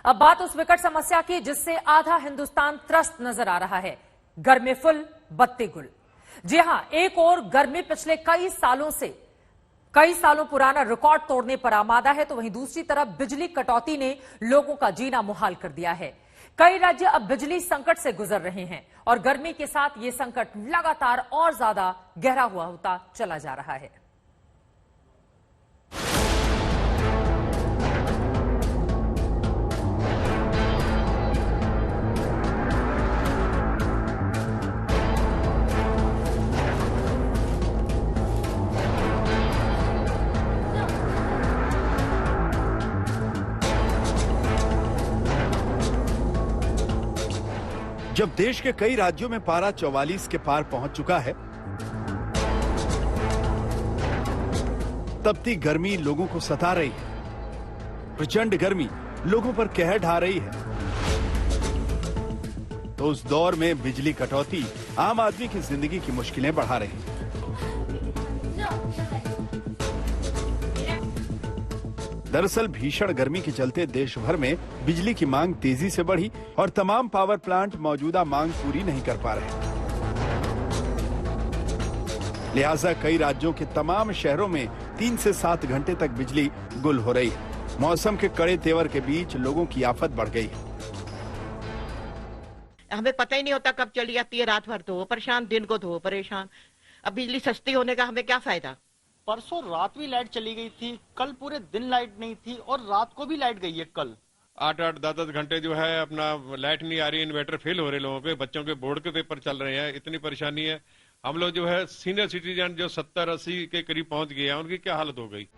अब बात उस विकट समस्या की जिससे आधा हिंदुस्तान त्रस्त नजर आ रहा है। गर्मी फुल, बत्ती गुल। जी हां, एक और गर्मी पिछले कई सालों पुराना रिकॉर्ड तोड़ने पर आमादा है, तो वहीं दूसरी तरफ बिजली कटौती ने लोगों का जीना मुहाल कर दिया है। कई राज्य अब बिजली संकट से गुजर रहे हैं और गर्मी के साथ ये संकट लगातार और ज्यादा गहरा हुआ होता चला जा रहा है। जब देश के कई राज्यों में पारा 44 के पार पहुंच चुका है, तपती गर्मी लोगों को सता रही है। प्रचंड गर्मी लोगों पर कहर ढा रही है। तो उस दौर में बिजली कटौती आम आदमी की जिंदगी की मुश्किलें बढ़ा रही है। दरअसल भीषण गर्मी के चलते देश भर में बिजली की मांग तेजी से बढ़ी और तमाम पावर प्लांट मौजूदा मांग पूरी नहीं कर पा रहे। लिहाजा कई राज्यों के तमाम शहरों में 3 से 7 घंटे तक बिजली गुल हो रही है। मौसम के कड़े तेवर के बीच लोगों की आफत बढ़ गई है। हमें पता ही नहीं होता कब चली जाती है। रात भर तो हो परेशान, दिन को तो हो परेशान। अब बिजली सस्ती होने का हमें क्या फायदा। परसों रात भी लाइट चली गई थी, कल पूरे दिन लाइट नहीं थी और रात को भी लाइट गई है। कल 8-8, 10-10 घंटे जो है अपना लाइट नहीं आ रही, इन्वर्टर फेल हो रहे लोगों पे, बच्चों के बोर्ड के पेपर चल रहे हैं, इतनी परेशानी है। हम लोग जो है सीनियर सिटीजन जो 70-80 के करीब पहुंच गए हैं, उनकी क्या हालत हो गई।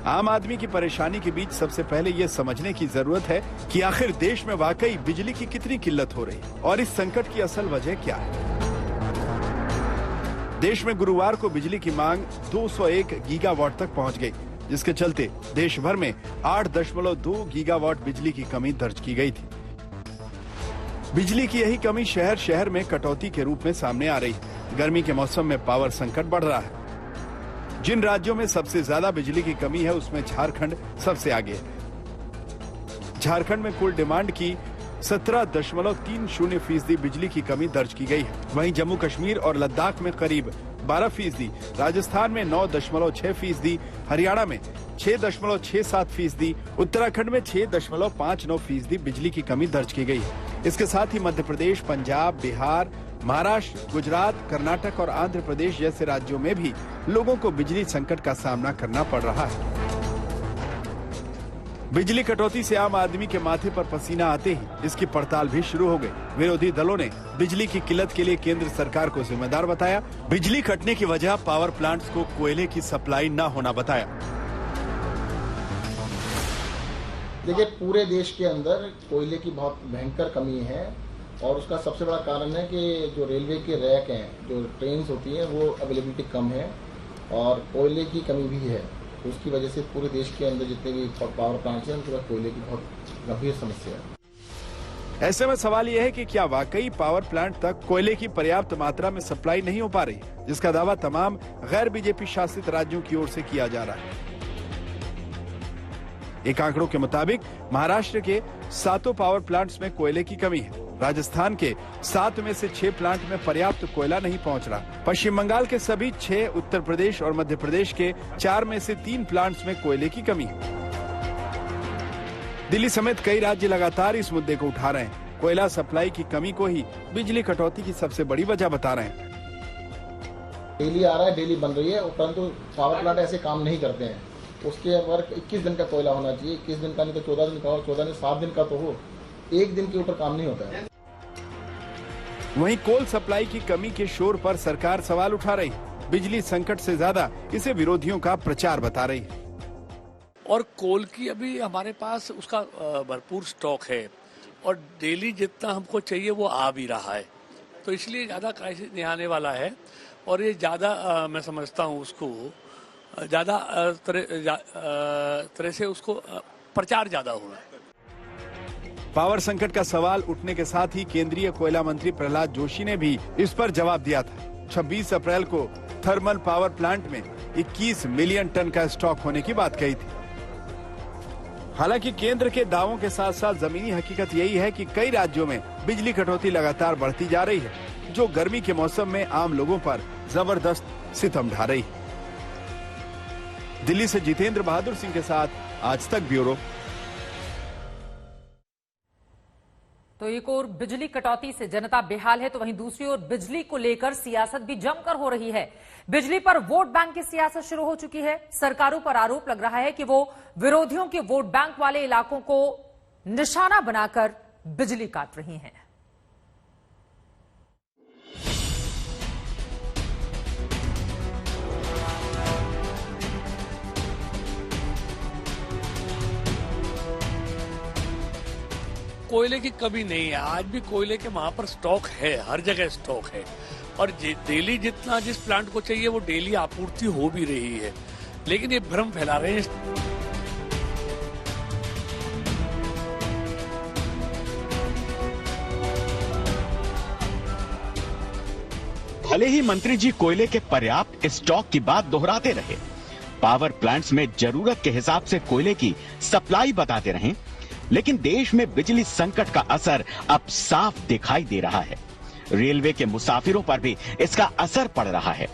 आम आदमी की परेशानी के बीच सबसे पहले ये समझने की जरूरत है कि आखिर देश में वाकई बिजली की कितनी किल्लत हो रही है और इस संकट की असल वजह क्या है। देश में गुरुवार को बिजली की मांग 201 गीगावाट तक पहुंच गई, जिसके चलते देश भर में 8.2 गीगावाट बिजली की कमी दर्ज की गई थी। बिजली की यही कमी शहर शहर में कटौती के रूप में सामने आ रही है। गर्मी के मौसम में पावर संकट बढ़ रहा है। जिन राज्यों में सबसे ज्यादा बिजली की कमी है उसमें झारखंड सबसे आगे है। झारखंड में कुल डिमांड की 17.30% बिजली की कमी दर्ज की गई है। वहीं जम्मू कश्मीर और लद्दाख में करीब 12%, राजस्थान में 9.6%, हरियाणा में 6.67%, उत्तराखंड में 6.59% बिजली की कमी दर्ज की गई है। इसके साथ ही मध्य प्रदेश, पंजाब, बिहार, महाराष्ट्र, गुजरात, कर्नाटक और आंध्र प्रदेश जैसे राज्यों में भी लोगों को बिजली संकट का सामना करना पड़ रहा है। बिजली कटौती से आम आदमी के माथे पर पसीना आते ही इसकी पड़ताल भी शुरू हो गई। विरोधी दलों ने बिजली की किल्लत के लिए केंद्र सरकार को जिम्मेदार बताया। बिजली कटने की वजह पावर प्लांट्स को कोयले की सप्लाई न होना बताया। देखिए, पूरे देश के अंदर कोयले की बहुत भयंकर कमी है और उसका सबसे बड़ा कारण है कि जो रेलवे के रैक हैं, जो ट्रेन होती हैं, वो अवेलेबिलिटी कम है और कोयले की कमी भी है। उसकी वजह से पूरे देश के अंदर जितने भी पावर प्लांट्स हैं, उनके पास कोयले की बहुत गंभीर समस्या है। ऐसे में सवाल यह है कि क्या वाकई पावर प्लांट तक कोयले की पर्याप्त मात्रा में सप्लाई नहीं हो पा रही, जिसका दावा तमाम गैर बीजेपी शासित राज्यों की ओर से किया जा रहा है। एक आंकड़ों के मुताबिक महाराष्ट्र के 7 पावर प्लांट्स में कोयले की कमी है। राजस्थान के 7 में से 6 प्लांट में पर्याप्त कोयला नहीं पहुंच रहा। पश्चिम बंगाल के सभी 6, उत्तर प्रदेश और मध्य प्रदेश के 4 में से 3 प्लांट्स में कोयले की कमी है। दिल्ली समेत कई राज्य लगातार इस मुद्दे को उठा रहे हैं। कोयला सप्लाई की कमी को ही बिजली कटौती की सबसे बड़ी वजह बता रहे हैं। डेली आ रहा है, डेली बन रही है, परंतु पावर प्लांट ऐसे काम नहीं करते हैं। उसके वर्क 21 दिन का कोयला होना चाहिए। 21 दिन का नहीं तो 14 दिन का हो, 14 दिन 7 दिन का तो हो। एक दिन के ऊपर काम नहीं होता है। वहीं कोल सप्लाई की कमी के शोर पर सरकार सवाल उठा रही है। बिजली संकट से ज्यादा इसे विरोधियों का प्रचार बता रही है। और कोल की अभी हमारे पास उसका भरपूर स्टॉक है और डेली जितना हमको चाहिए वो आ भी रहा है, तो इसलिए ज्यादा क्राइसिस नहीं आने वाला है। और ये ज्यादा मैं समझता हूँ उसको ज्यादा तरह से उसको प्रचार ज्यादा होना है। पावर संकट का सवाल उठने के साथ ही केंद्रीय कोयला मंत्री प्रहलाद जोशी ने भी इस पर जवाब दिया था। 26 अप्रैल को थर्मल पावर प्लांट में 21 मिलियन टन का स्टॉक होने की बात कही थी। हालांकि केंद्र के दावों के साथ साथ जमीनी हकीकत यही है कि कई राज्यों में बिजली कटौती लगातार बढ़ती जा रही है, जो गर्मी के मौसम में आम लोगों पर जबरदस्त सितम ढा रही है। दिल्ली से जितेंद्र बहादुर सिंह के साथ आज तक ब्यूरो। तो एक और बिजली कटौती से जनता बेहाल है, तो वहीं दूसरी ओर बिजली को लेकर सियासत भी जमकर हो रही है। बिजली पर वोट बैंक की सियासत शुरू हो चुकी है। सरकारों पर आरोप लग रहा है कि वो विरोधियों के वोट बैंक वाले इलाकों को निशाना बनाकर बिजली काट रही हैं। कोयले की कमी नहीं है, आज भी कोयले के वहां पर स्टॉक है, हर जगह स्टॉक है और डेली जितना जिस प्लांट को चाहिए वो डेली आपूर्ति हो भी रही है, लेकिन ये भ्रम फैला रहे हैं। भले ही मंत्री जी कोयले के पर्याप्त स्टॉक की बात दोहराते रहे, पावर प्लांट्स में जरूरत के हिसाब से कोयले की सप्लाई बताते रहे, लेकिन देश में बिजली संकट का असर अब साफ दिखाई दे रहा है। रेलवे के मुसाफिरों पर भी इसका असर पड़ रहा है।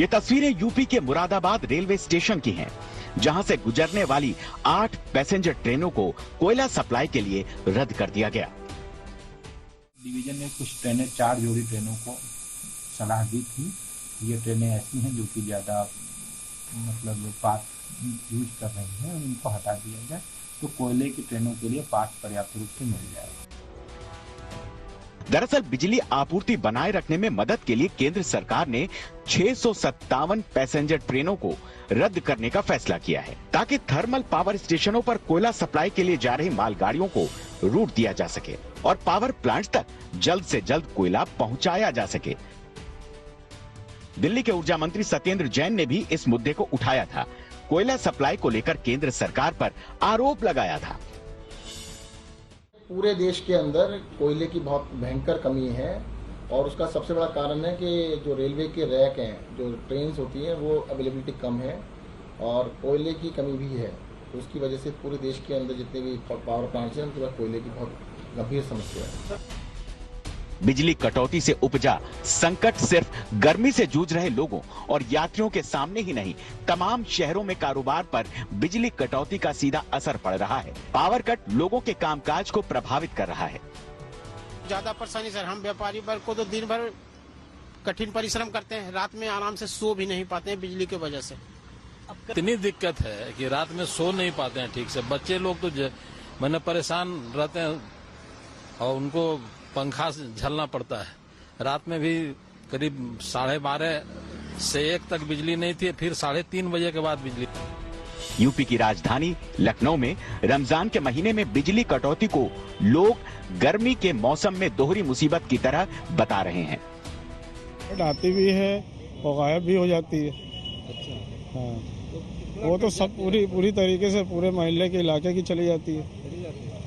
ये तस्वीरें यूपी के मुरादाबाद रेलवे स्टेशन की हैं, जहां से गुजरने वाली 8 पैसेंजर ट्रेनों को कोयला सप्लाई के लिए रद्द कर दिया गया। डिवीजन ने कुछ ट्रेनें, 4 जोड़ी ट्रेनों को सलाह दी थी। ये ट्रेनें ऐसी हैं जो कि ज्यादा मतलब पार्ट यूज कर रही हैं, उनको हटा दिया जाए तो कोयले की ट्रेनों के लिए पार्ट पर्याप्त रूप से मिल जाएगा। दरअसल बिजली आपूर्ति बनाए रखने में मदद के लिए केंद्र सरकार ने 657 पैसेंजर ट्रेनों को रद्द करने का फैसला किया है, ताकि थर्मल पावर स्टेशनों पर कोयला सप्लाई के लिए जा रही मालगाड़ियों को रूट दिया जा सके और पावर प्लांट्स तक जल्द से जल्द कोयला पहुंचाया जा सके। दिल्ली के ऊर्जा मंत्री सत्येंद्र जैन ने भी इस मुद्दे को उठाया था। कोयला सप्लाई को लेकर केंद्र सरकार पर आरोप लगाया था। पूरे देश के अंदर कोयले की बहुत भयंकर कमी है और उसका सबसे बड़ा कारण है कि जो रेलवे के रैक हैं, जो ट्रेन्स होती हैं, वो अवेलेबिलिटी कम है और कोयले की कमी भी है। तो उसकी वजह से पूरे देश के अंदर जितने भी पावर प्लांट्स हैं उनके पास कोयले की बहुत गंभीर समस्या है। बिजली कटौती से उपजा संकट सिर्फ गर्मी से जूझ रहे लोगों और यात्रियों के सामने ही नहीं, तमाम शहरों में कारोबार पर बिजली कटौती का सीधा असर पड़ रहा है। पावर कट लोगों के कामकाज को प्रभावित कर रहा है। ज्यादा परेशानी सर, हम व्यापारी वर्ग को तो दिन भर कठिन परिश्रम करते हैं, रात में आराम से सो भी नहीं पाते हैं बिजली की वजह से। इतनी दिक्कत है कि रात में सो नहीं पाते हैं ठीक से। बच्चे लोग तो मैंने परेशान रहते हैं और उनको पंखा से झलना पड़ता है। रात में भी करीब 12:30 से 1 तक बिजली नहीं थी, फिर 3:30 बजे के बाद बिजली। यूपी की राजधानी लखनऊ में रमजान के महीने में बिजली कटौती को लोग गर्मी के मौसम में दोहरी मुसीबत की तरह बता रहे हैं। आती भी है और गायब भी हो जाती है। अच्छा। हाँ, वो तो सब पूरी तरीके से पूरे मोहल्ले के इलाके की चली जाती है।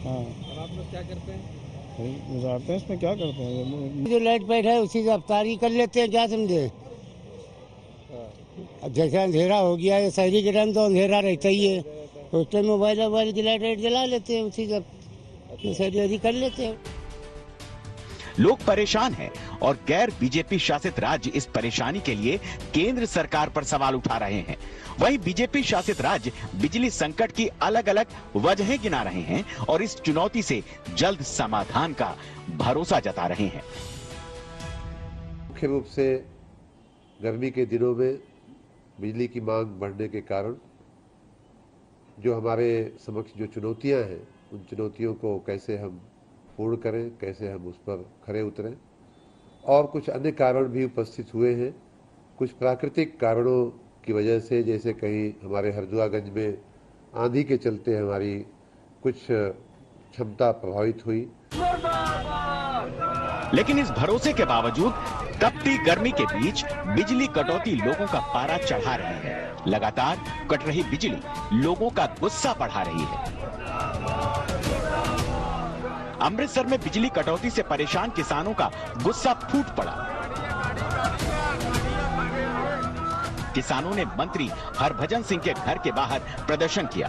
हाँ, आप लोग क्या करते हैं? गुजारते हैं, इसमें क्या करते हैं? जो लाइट पैट है उसी से अफ्तारी कर लेते हैं, क्या समझे। जैसे अंधेरा हो गया है, शहरी के टाइम तो अंधेरा रहता ही है, उस टाइम मोबाइल की लाइट जला लेते हैं, उसी से शहरी कर लेते हैं। लोग परेशान हैं और गैर बीजेपी शासित राज्य इस परेशानी के लिए केंद्र सरकार पर सवाल उठा रहे हैं। वहीं बीजेपी शासित राज्य बिजली संकट की अलग अलग वजहें गिना रहे हैं और इस चुनौती से जल्द समाधान का भरोसा जता रहे हैं। मुख्य रूप से गर्मी के दिनों में बिजली की मांग बढ़ने के कारण जो हमारे समक्ष जो चुनौतियां हैं, उन चुनौतियों को कैसे हम पूर्ण करें, कैसे हम उस पर खरे उतरें। और कुछ अन्य कारण भी उपस्थित हुए हैं। कुछ प्राकृतिक कारणों की वजह से, जैसे कहीं हमारे हरदुआगंज में आंधी के चलते हमारी कुछ क्षमता प्रभावित हुई। लेकिन इस भरोसे के बावजूद तपती गर्मी के बीच बिजली कटौती लोगों का पारा चढ़ा रही है। लगातार कट रही बिजली लोगों का गुस्सा बढ़ा रही है। अमृतसर में बिजली कटौती से परेशान किसानों का गुस्सा फूट पड़ा। किसानों ने मंत्री हरभजन सिंह के घर के बाहर प्रदर्शन किया।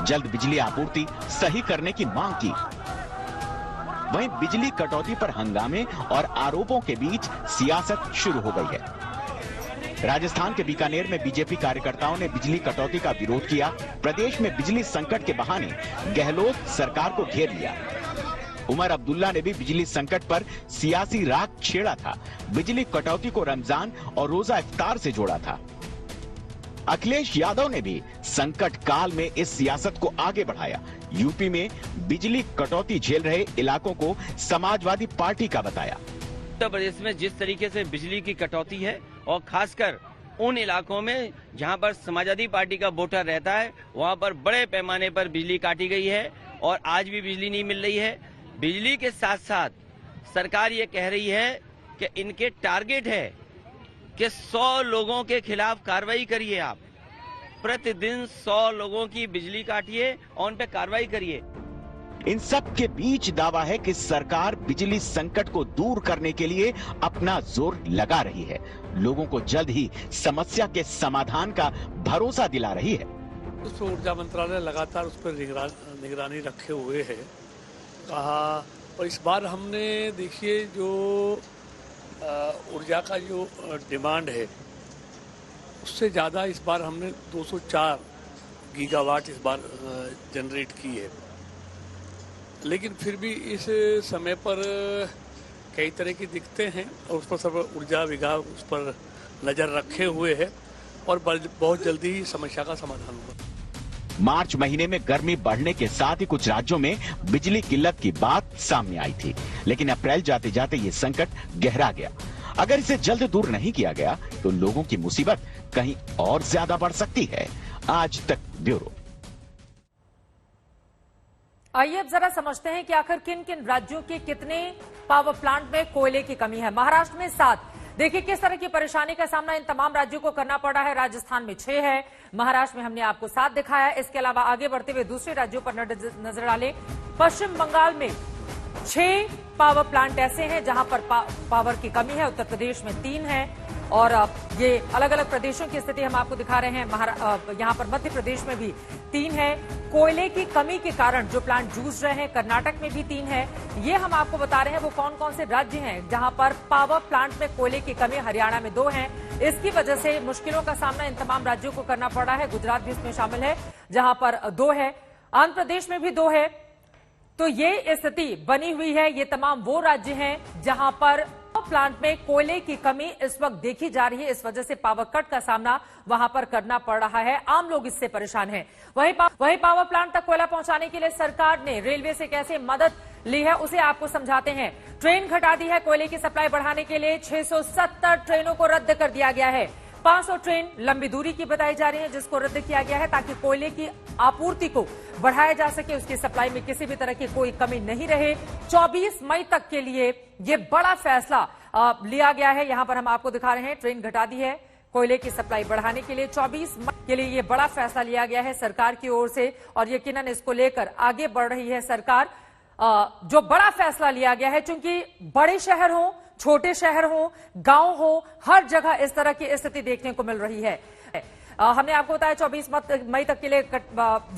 जल्द बिजली आपूर्ति सही करने की मांग की। वहीं बिजली कटौती पर हंगामे और आरोपों के बीच सियासत शुरू हो गई है। राजस्थान के बीकानेर में बीजेपी कार्यकर्ताओं ने बिजली कटौती का विरोध किया। प्रदेश में बिजली संकट के बहाने गहलोत सरकार को घेर लिया। उमर अब्दुल्ला ने भी बिजली संकट पर सियासी राग छेड़ा था। बिजली कटौती को रमजान और रोजा इफ्तार से जोड़ा था। अखिलेश यादव ने भी संकट काल में इस सियासत को आगे बढ़ाया। यूपी में बिजली कटौती झेल रहे इलाकों को समाजवादी पार्टी का बताया। उत्तर प्रदेश में जिस तरीके से बिजली की कटौती है और खासकर उन इलाकों में जहां पर समाजवादी पार्टी का वोटर रहता है, वहां पर बड़े पैमाने पर बिजली काटी गई है और आज भी बिजली नहीं मिल रही है। बिजली के साथ साथ सरकार ये कह रही है कि इनके टारगेट है कि 100 लोगों के खिलाफ कार्रवाई करिए। आप प्रतिदिन 100 लोगों की बिजली काटिए और उन पे कार्रवाई करिए। इन सब के बीच दावा है कि सरकार बिजली संकट को दूर करने के लिए अपना जोर लगा रही है। लोगों को जल्द ही समस्या के समाधान का भरोसा दिला रही है। उस पर ऊर्जा मंत्रालय लगातार उस पर निगरानी रखे हुए है कहा। और इस बार हमने देखिए जो ऊर्जा का जो डिमांड है उससे ज़्यादा इस बार हमने 204 गीगावाट इस बार जनरेट की है। लेकिन फिर भी इस समय पर कई तरह की दिक्कतें हैं और उस पर सब ऊर्जा विभाग उस पर नज़र रखे हुए है और बहुत जल्दी ही समस्या का समाधान होगा। मार्च महीने में गर्मी बढ़ने के साथ ही कुछ राज्यों में बिजली किल्लत की बात सामने आई थी, लेकिन अप्रैल जाते जाते ये संकट गहरा गया। अगर इसे जल्द दूर नहीं किया गया तो लोगों की मुसीबत कहीं और ज्यादा बढ़ सकती है। आज तक ब्यूरो। आइए अब जरा समझते हैं कि आखिर किन किन राज्यों के कितने पावर प्लांट में कोयले की कमी है। महाराष्ट्र में 7। देखिए किस तरह की परेशानी का सामना इन तमाम राज्यों को करना पड़ा है। राजस्थान में 6 है, महाराष्ट्र में हमने आपको 7 दिखाया। इसके अलावा आगे बढ़ते हुए दूसरे राज्यों पर नजर डालें। पश्चिम बंगाल में 6 पावर प्लांट ऐसे हैं जहां पर पावर की कमी है। उत्तर प्रदेश में 3 है और ये अलग अलग प्रदेशों की स्थिति हम आपको दिखा रहे हैं। यहां पर मध्य प्रदेश में भी 3 है। कोयले की कमी के कारण जो प्लांट जूझ रहे हैं, कर्नाटक में भी 3 है। ये हम आपको बता रहे हैं वो कौन कौन से राज्य हैं जहां पर पावर प्लांट में कोयले की कमी। हरियाणा में 2 है। इसकी वजह से मुश्किलों का सामना इन तमाम राज्यों को करना पड़ा है। गुजरात भी इसमें शामिल है जहां पर 2 है। आंध्र प्रदेश में भी 2 है। तो ये स्थिति बनी हुई है। ये तमाम वो राज्य हैं जहां पर प्लांट में कोयले की कमी इस वक्त देखी जा रही है। इस वजह से पावर कट का सामना वहां पर करना पड़ रहा है। आम लोग इससे परेशान हैं। वहीं पावर प्लांट तक कोयला पहुंचाने के लिए सरकार ने रेलवे से कैसे मदद ली है उसे आपको समझाते हैं। ट्रेन घटा दी है। कोयले की सप्लाई बढ़ाने के लिए 670 ट्रेनों को रद्द कर दिया गया है। 500 ट्रेन लंबी दूरी की बताई जा रही है जिसको रद्द किया गया है ताकि कोयले की आपूर्ति को बढ़ाया जा सके, उसकी सप्लाई में किसी भी तरह की कोई कमी नहीं रहे। 24 मई तक के लिए ये बड़ा फैसला लिया गया है। यहां पर हम आपको दिखा रहे हैं ट्रेन घटा दी है कोयले की सप्लाई बढ़ाने के लिए। 24 मई के लिए ये बड़ा फैसला लिया गया है सरकार की ओर से और यकीनन इसको लेकर आगे बढ़ रही है सरकार। जो बड़ा फैसला लिया गया है, चूंकि बड़े शहर हों, छोटे शहर हो, गांव हो, हर जगह इस तरह की स्थिति देखने को मिल रही है। हमने आपको बताया 24 मई तक के लिए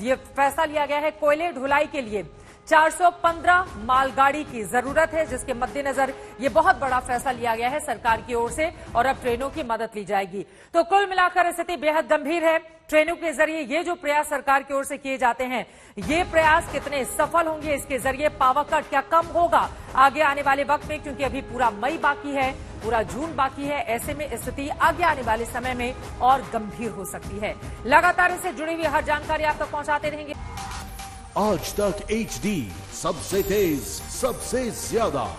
ये फैसला लिया गया है। कोयले ढुलाई के लिए 415 मालगाड़ी की जरूरत है जिसके मद्देनजर ये बहुत बड़ा फैसला लिया गया है सरकार की ओर से और अब ट्रेनों की मदद ली जाएगी। तो कुल मिलाकर स्थिति बेहद गंभीर है। ट्रेनों के जरिए ये जो प्रयास सरकार की ओर से किए जाते हैं, ये प्रयास कितने सफल होंगे, इसके जरिए पावर कट क्या कम होगा आगे आने वाले वक्त में, क्योंकि अभी पूरा मई बाकी है, पूरा जून बाकी है। ऐसे में स्थिति आगे आने वाले समय में और गंभीर हो सकती है। लगातार इससे जुड़ी हुई हर जानकारी आप तक पहुंचाते रहेंगे। आज तक HD सबसे तेज, सबसे ज्यादा।